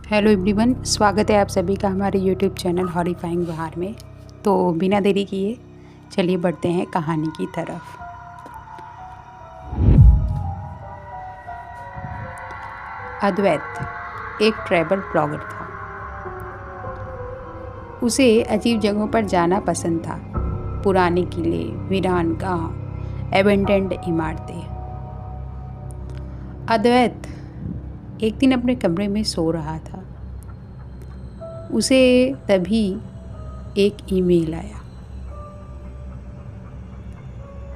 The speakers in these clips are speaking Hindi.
हेलो एवरीवन, स्वागत है आप सभी का हमारे यूट्यूब चैनल हॉरिफाइंग बहार में। तो बिना देरी किए चलिए बढ़ते हैं कहानी की तरफ। अद्वैत एक ट्रैवल ब्लॉगर था। उसे अजीब जगहों पर जाना पसंद था। पुराने किले, वीरान गांव, एबेंडेंड इमारतें। अद्वैत एक दिन अपने कमरे में सो रहा था। उसे तभी एक ईमेल आया।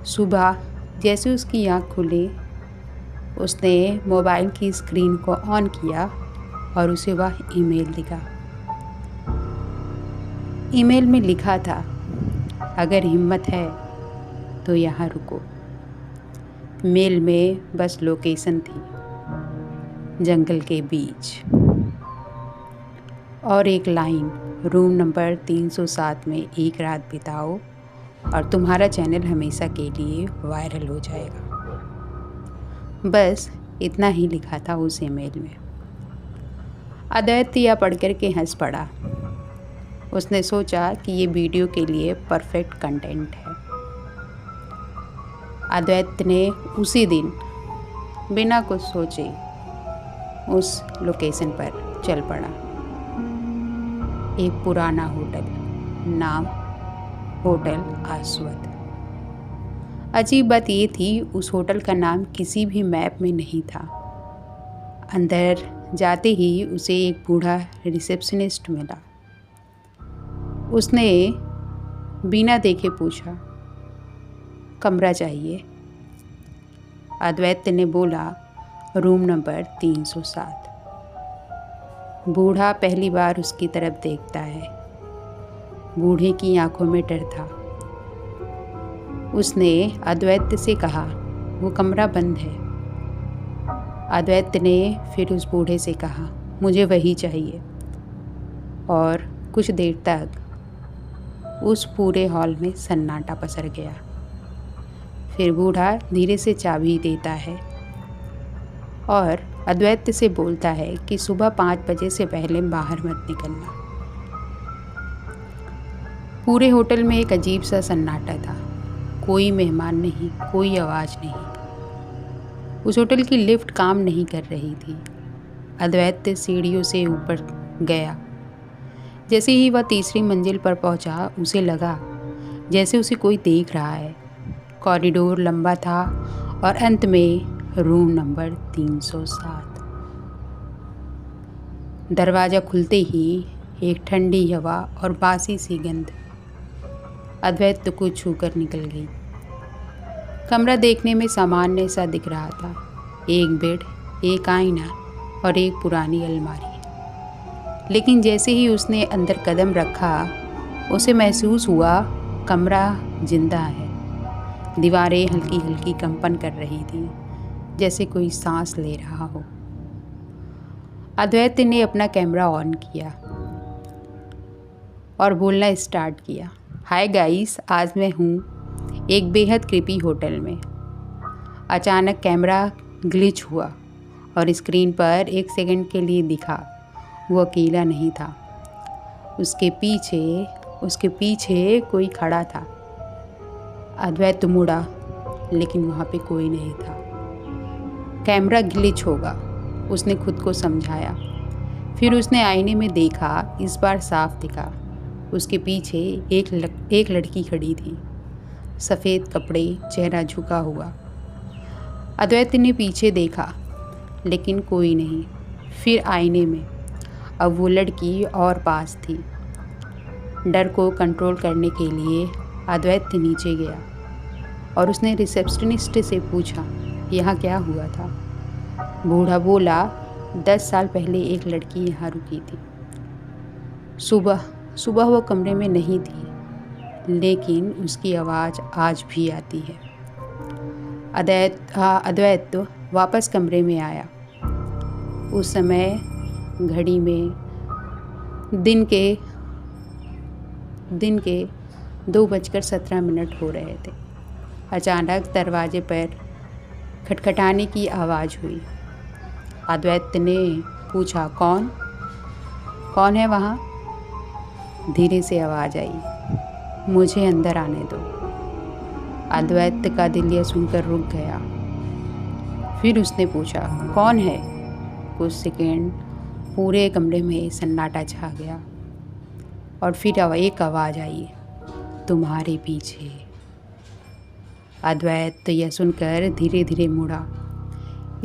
सुबह जैसे उसकी आँख खुली, उसने मोबाइल की स्क्रीन को ऑन किया और उसे वह ईमेल दिखा। ईमेल में लिखा था, अगर हिम्मत है तो यहाँ रुको। मेल में बस लोकेशन थी, जंगल के बीच, और एक लाइन, रूम नंबर 307 में एक रात बिताओ और तुम्हारा चैनल हमेशा के लिए वायरल हो जाएगा। बस इतना ही लिखा था उस ईमेल में। अद्वैत यह पढ़कर के हंस पड़ा। उसने सोचा कि ये वीडियो के लिए परफेक्ट कंटेंट है। अद्वैत ने उसी दिन बिना कुछ सोचे उस लोकेशन पर चल पड़ा। एक पुराना होटल, नाम होटल आस्वद। अजीब बात ये थी, उस होटल का नाम किसी भी मैप में नहीं था। अंदर जाते ही उसे एक बूढ़ा रिसेप्शनिस्ट मिला। उसने बिना देखे पूछा, कमरा चाहिए? अद्वैत ने बोला, रूम नंबर 307। बूढ़ा पहली बार उसकी तरफ देखता है। बूढ़े की आंखों में डर था। उसने अद्वैत से कहा, वो कमरा बंद है। अद्वैत ने फिर उस बूढ़े से कहा, मुझे वही चाहिए। और कुछ देर तक उस पूरे हॉल में सन्नाटा पसर गया। फिर बूढ़ा धीरे से चाबी देता है और अद्वैत से बोलता है कि सुबह 5 बजे से पहले बाहर मत निकलना। पूरे होटल में एक अजीब सा सन्नाटा था। कोई मेहमान नहीं, कोई आवाज़ नहीं। उस होटल की लिफ्ट काम नहीं कर रही थी। अद्वैत सीढ़ियों से ऊपर गया। जैसे ही वह तीसरी मंजिल पर पहुंचा, उसे लगा जैसे उसे कोई देख रहा है। कॉरिडोर लंबा था और अंत में रूम नंबर 307। दरवाज़ा खुलते ही एक ठंडी हवा और बासी सी गंध अद्वैत को छूकर निकल गई। कमरा देखने में सामान्य सा दिख रहा था। एक बेड, एक आईना और एक पुरानी अलमारी। लेकिन जैसे ही उसने अंदर कदम रखा, उसे महसूस हुआ कमरा जिंदा है। दीवारें हल्की हल्की कंपन कर रही थी, जैसे कोई सांस ले रहा हो। अद्वैत ने अपना कैमरा ऑन किया और बोलना स्टार्ट किया, हाय गाइस, आज मैं हूँ एक बेहद क्रीपी होटल में। अचानक कैमरा ग्लिच हुआ और स्क्रीन पर 1 सेकंड के लिए दिखा वो अकेला नहीं था। उसके पीछे कोई खड़ा था। अद्वैत मुड़ा, लेकिन वहाँ पे कोई नहीं था। कैमरा ग्लिच होगा, उसने खुद को समझाया। फिर उसने आईने में देखा, इस बार साफ दिखा। उसके पीछे एक लड़की खड़ी थी, सफ़ेद कपड़े, चेहरा झुका हुआ। अद्वैत ने पीछे देखा, लेकिन कोई नहीं। फिर आईने में, अब वो लड़की और पास थी। डर को कंट्रोल करने के लिए अद्वैत नीचे गया और उसने रिसेप्शनिस्ट से पूछा, यहाँ क्या हुआ था? बूढ़ा बोला, 10 साल पहले एक लड़की यहाँ रुकी थी। सुबह वो कमरे में नहीं थी, लेकिन उसकी आवाज़ आज भी आती है। अद्वैत वापस कमरे में आया। उस समय घड़ी में दिन के 2:17 हो रहे थे। अचानक दरवाजे पर खटखटाने की आवाज़ हुई। अद्वैत ने पूछा, कौन? कौन है वहाँ? धीरे से आवाज़ आई। मुझे अंदर आने दो। अद्वैत का दिल यह सुनकर रुक गया। फिर उसने पूछा, कौन है? कुछ सेकेंड पूरे कमरे में सन्नाटा छा गया और फिर एक आवाज़ आई, तुम्हारे पीछे। अद्वैत तो यह सुनकर धीरे धीरे मुड़ा।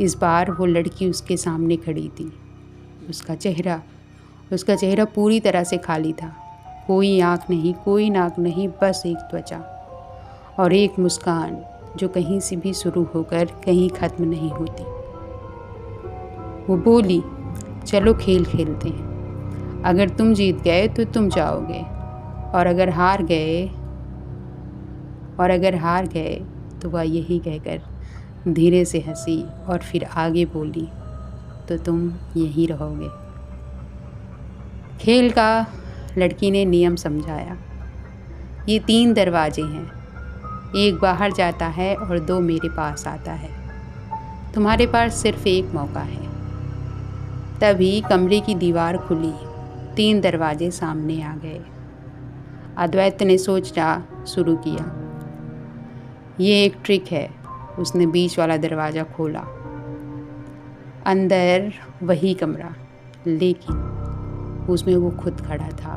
इस बार वो लड़की उसके सामने खड़ी थी। उसका चेहरा पूरी तरह से खाली था। कोई आँख नहीं, कोई नाक नहीं, बस एक त्वचा और एक मुस्कान जो कहीं से भी शुरू होकर कहीं ख़त्म नहीं होती। वो बोली, चलो खेल खेलते हैं। अगर तुम जीत गए तो तुम जाओगे और अगर हार गए तो वह यही कहकर धीरे से हंसी और फिर आगे बोली, तो तुम यहीं रहोगे। खेल का लड़की ने नियम समझाया। ये 3 दरवाजे हैं, एक बाहर जाता है और 2 मेरे पास आता है। तुम्हारे पास सिर्फ एक मौका है। तभी कमरे की दीवार खुली, 3 दरवाजे सामने आ गए। अद्वैत ने सोचना शुरू किया, ये एक ट्रिक है। उसने बीच वाला दरवाज़ा खोला। अंदर वही कमरा, लेकिन उसमें वो खुद खड़ा था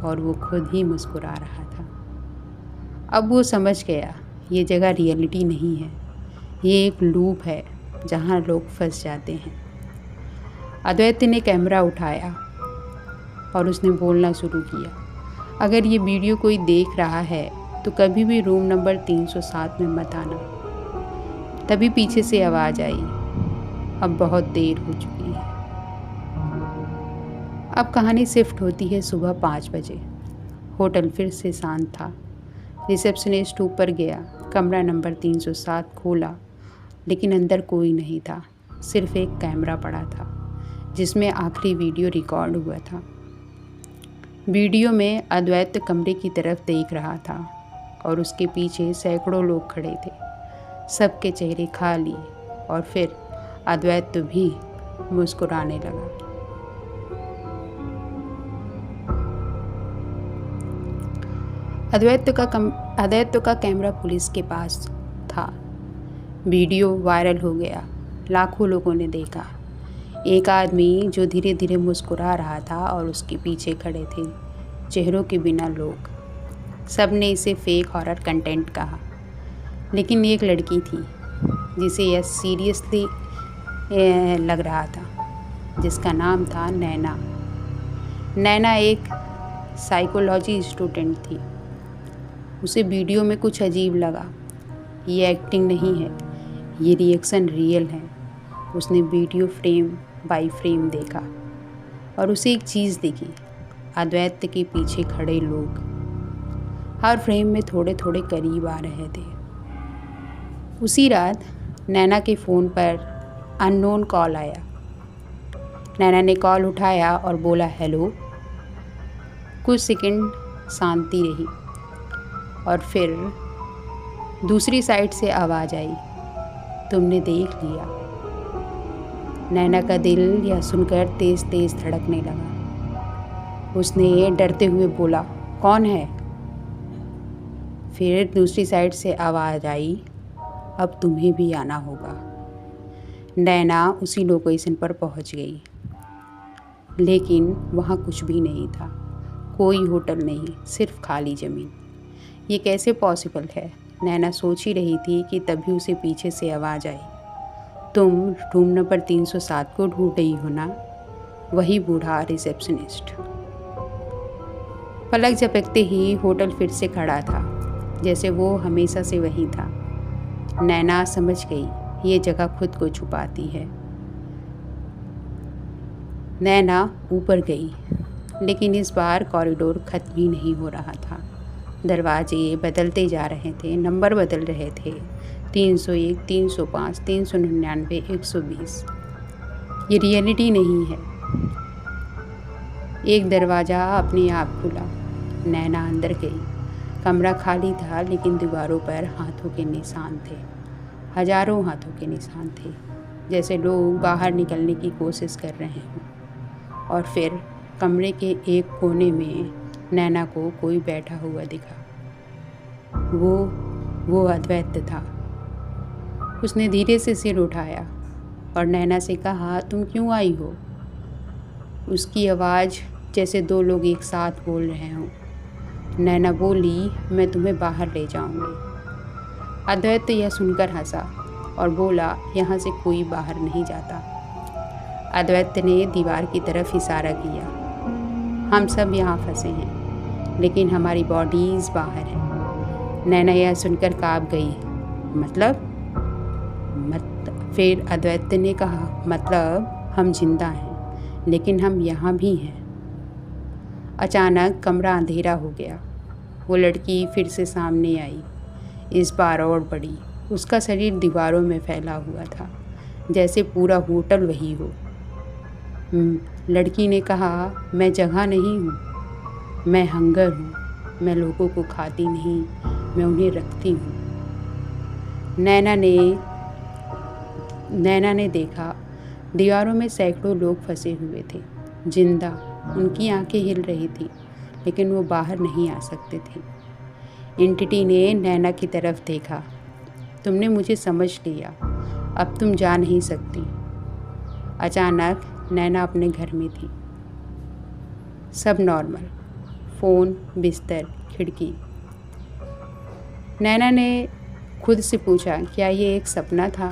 और वो खुद ही मुस्कुरा रहा था। अब वो समझ गया, ये जगह रियलिटी नहीं है, ये एक लूप है जहाँ लोग फंस जाते हैं। अद्वैत ने कैमरा उठाया और उसने बोलना शुरू किया, अगर ये वीडियो कोई देख रहा है तो कभी भी रूम नंबर 307 में मत आना। तभी पीछे से आवाज़ आई, अब बहुत देर हो चुकी है। अब कहानी शिफ्ट होती है सुबह 5 बजे। होटल फिर से शांत था। रिसेप्शनिस्ट ऊपर गया, कमरा नंबर 307 खोला, लेकिन अंदर कोई नहीं था। सिर्फ एक कैमरा पड़ा था जिसमें आखिरी वीडियो रिकॉर्ड हुआ था। वीडियो में अद्वैत कमरे की तरफ देख रहा था और उसके पीछे सैकड़ों लोग खड़े थे, सबके चेहरे खाली। और फिर अद्वैत भी मुस्कुराने लगा। अद्वैत का कैमरा पुलिस के पास था। वीडियो वायरल हो गया, लाखों लोगों ने देखा। एक आदमी जो धीरे धीरे मुस्कुरा रहा था और उसके पीछे खड़े थे चेहरों के बिना लोग। सब ने इसे फेक हॉरर कंटेंट कहा, लेकिन एक लड़की थी जिसे यह सीरियसली लग रहा था, जिसका नाम था नैना। नैना एक साइकोलॉजी स्टूडेंट थी। उसे वीडियो में कुछ अजीब लगा। ये एक्टिंग नहीं है, ये रिएक्शन रियल है। उसने वीडियो फ्रेम बाय फ्रेम देखा और उसे एक चीज़ दिखी, अद्वैत के पीछे खड़े लोग हर फ्रेम में थोड़े थोड़े करीब आ रहे थे। उसी रात नैना के फ़ोन पर अननोन कॉल आया। नैना ने कॉल उठाया और बोला, हेलो। कुछ सेकंड शांति रही और फिर दूसरी साइड से आवाज़ आई, तुमने देख लिया। नैना का दिल यह सुनकर तेज़ तेज़ धड़कने लगा। उसने डरते हुए बोला, कौन है? फिर दूसरी साइड से आवाज़ आई, अब तुम्हें भी आना होगा। नैना उसी लोकेशन पर पहुंच गई, लेकिन वहाँ कुछ भी नहीं था। कोई होटल नहीं, सिर्फ खाली ज़मीन। ये कैसे पॉसिबल है? नैना सोच ही रही थी कि तभी उसे पीछे से आवाज़ आई, तुम रूम नंबर 307 को ढूंढ रही हो ना? वही बूढ़ा रिसेप्शनिस्ट। पलक झपकते ही होटल फिर से खड़ा था, जैसे वो हमेशा से वही था। नैना समझ गई ये जगह खुद को छुपाती है। नैना ऊपर गई, लेकिन इस बार कॉरिडोर खत्म ही नहीं हो रहा था। दरवाजे बदलते जा रहे थे, नंबर बदल रहे थे, 301, 305, 399, 120। ये रियलिटी नहीं है। एक दरवाज़ा अपने आप खुला। नैना अंदर गई। कमरा खाली था, लेकिन दीवारों पर हाथों के निशान थे, हजारों हाथों के निशान थे, जैसे लोग बाहर निकलने की कोशिश कर रहे हों। और फिर कमरे के एक कोने में नैना को कोई बैठा हुआ दिखा। वो अद्वैत था। उसने धीरे से सिर उठाया और नैना से कहा, तुम क्यों आई हो? उसकी आवाज़ जैसे दो लोग एक साथ बोल रहे हों। नैना बोली, मैं तुम्हें बाहर ले जाऊंगी। अद्वैत यह सुनकर हंसा और बोला, यहाँ से कोई बाहर नहीं जाता। अद्वैत ने दीवार की तरफ इशारा किया। हम सब यहाँ फंसे हैं, लेकिन हमारी बॉडीज़ बाहर हैं। नैना यह सुनकर काँप गई। मतलब? फिर अद्वैत ने कहा, मतलब हम जिंदा हैं, लेकिन हम यहाँ भी हैं। अचानक कमरा अंधेरा हो गया। वो लड़की फिर से सामने आई, इस बार और बड़ी। उसका शरीर दीवारों में फैला हुआ था, जैसे पूरा होटल वही हो। लड़की ने कहा, मैं जगह नहीं हूँ, मैं हंगर हूँ। मैं लोगों को खाती नहीं, मैं उन्हें रखती हूँ। नैना ने देखा, दीवारों में सैकड़ों लोग फंसे हुए थे, जिंदा। उनकी आंखें हिल रही थी, लेकिन वो बाहर नहीं आ सकते थे। एंटिटी ने नैना की तरफ देखा। तुमने मुझे समझ लिया, अब तुम जा नहीं सकती। अचानक नैना अपने घर में थी। सब नॉर्मल, फ़ोन, बिस्तर, खिड़की। नैना ने खुद से पूछा, क्या ये एक सपना था?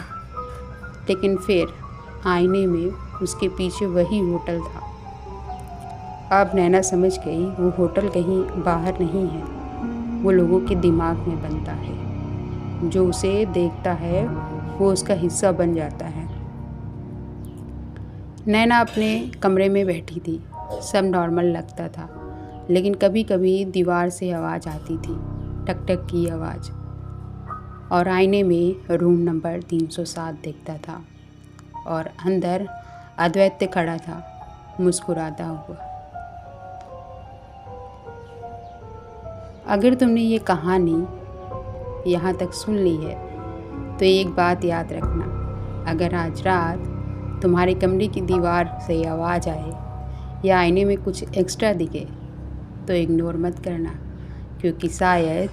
लेकिन फिर आईने में उसके पीछे वही होटल था। अब नैना समझ गई, वो होटल कहीं बाहर नहीं है, वो लोगों के दिमाग में बनता है। जो उसे देखता है वो उसका हिस्सा बन जाता है। नैना अपने कमरे में बैठी थी। सब नॉर्मल लगता था, लेकिन कभी कभी दीवार से आवाज़ आती थी, टक टक की आवाज़। और आईने में रूम नंबर 307 दिखता था और अंदर अद्वैत खड़ा था, मुस्कुराता हुआ। अगर तुमने ये कहानी यहाँ तक सुन ली है तो एक बात याद रखना, अगर आज रात तुम्हारे कमरे की दीवार से आवाज़ आए या आईने में कुछ एक्स्ट्रा दिखे तो इग्नोर मत करना, क्योंकि शायद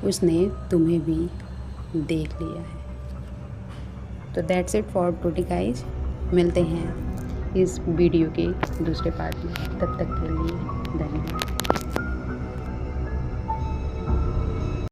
उसने तुम्हें भी देख लिया है। तो that's it for today guys. मिलते हैं इस वीडियो के दूसरे पार्ट में। तब तक के लिए धन्यवाद।